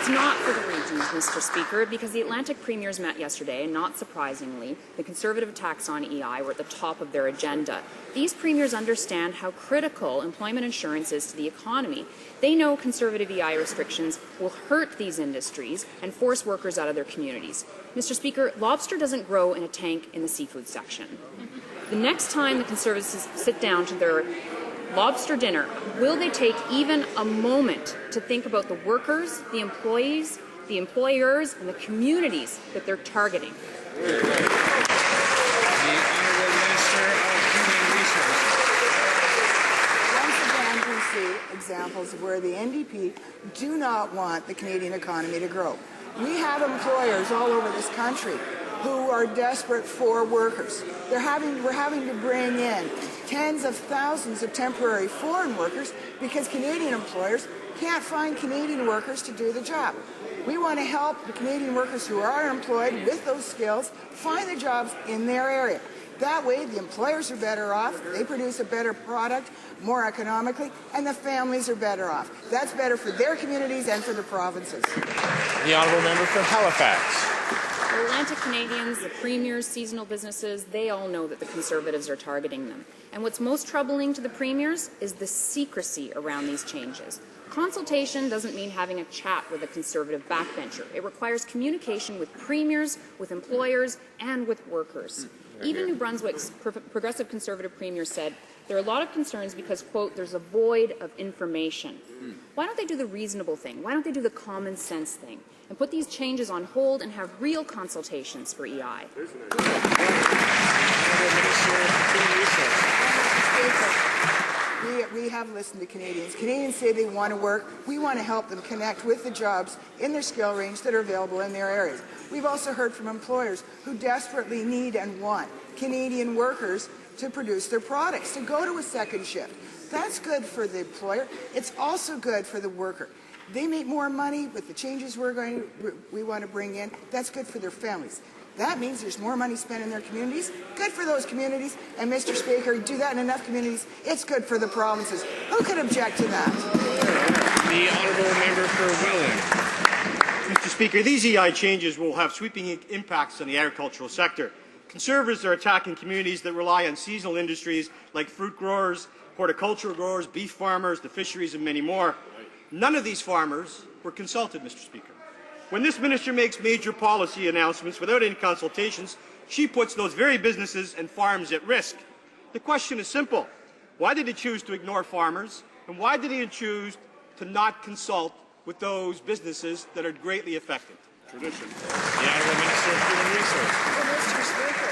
It's not for the regions, Mr. Speaker, because the Atlantic premiers met yesterday, and not surprisingly, the Conservative attacks on EI were at the top of their agenda. These premiers understand how critical employment insurance is to the economy. They know Conservative EI restrictions will hurt these industries and force workers out of their communities. Mr. Speaker, lobster doesn't grow in a tank in the seafood section. The next time the Conservatives sit down to their lobster dinner, will they take even a moment to think about the workers, the employees, the employers, and the communities that they're targeting? The Honourable Minister of Human Resources. Once again, we see examples of where the NDP do not want the Canadian economy to grow. We have employers all over this country who are desperate for workers. We're having to bring in tens of thousands of temporary foreign workers because Canadian employers can't find Canadian workers to do the job. We want to help the Canadian workers who are employed with those skills find the jobs in their area. That way, the employers are better off, they produce a better product more economically, and the families are better off. That's better for their communities and for the provinces. The Honourable Member for Halifax. The Atlantic Canadians, the premiers, seasonal businesses, they all know that the Conservatives are targeting them. And what's most troubling to the premiers is the secrecy around these changes. Consultation doesn't mean having a chat with a Conservative backbencher. It requires communication with premiers, with employers, and with workers. Even New Brunswick's progressive Conservative premier said there are a lot of concerns because, quote, there's a void of information. Why don't they do the reasonable thing? Why don't they do the common sense thing and put these changes on hold and have real consultations for EI? We have listened to Canadians. Canadians say they want to work. We want to help them connect with the jobs in their skill range that are available in their areas. We've also heard from employers who desperately need and want Canadian workers to produce their products, to go to a second shift. That's good for the employer. It's also good for the worker. They make more money with the changes we want to bring in. That's good for their families. That means there's more money spent in their communities. Good for those communities. And, Mr. Speaker, do that in enough communities, it's good for the provinces. Who could object to that? The Honourable Member for Welland. Mr. Speaker, these EI changes will have sweeping impacts on the agricultural sector. Conservatives are attacking communities that rely on seasonal industries like fruit growers, horticultural growers, beef farmers, the fisheries, and many more. None of these farmers were consulted, Mr. Speaker. When this minister makes major policy announcements without any consultations, she puts those very businesses and farms at risk. The question is simple. Why did he choose to ignore farmers, and why did he choose to not consult with those businesses that are greatly affected? Tradition. The Honourable Minister of Human Resources. Well, Mr. Speaker,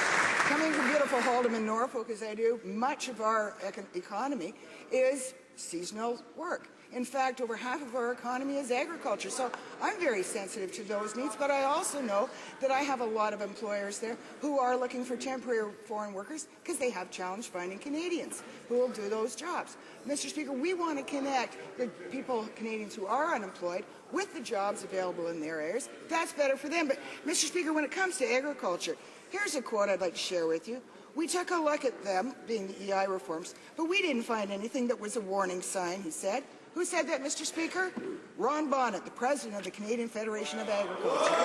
coming from beautiful Haltom in Norfolk, as I do, much of our economy is seasonal work. In fact, over half of our economy is agriculture. So I'm very sensitive to those needs, but I also know that I have a lot of employers there who are looking for temporary foreign workers because they have challenge finding Canadians who will do those jobs. Mr. Speaker, we want to connect the people, Canadians who are unemployed, with the jobs available in their areas. That's better for them. But, Mr. Speaker, when it comes to agriculture, here's a quote I'd like to share with you. We took a look at them, being the EI reforms, but we didn't find anything that was a warning sign, he said. Who said that, Mr. Speaker? Ron Bonnet, the president of the Canadian Federation of Agriculture.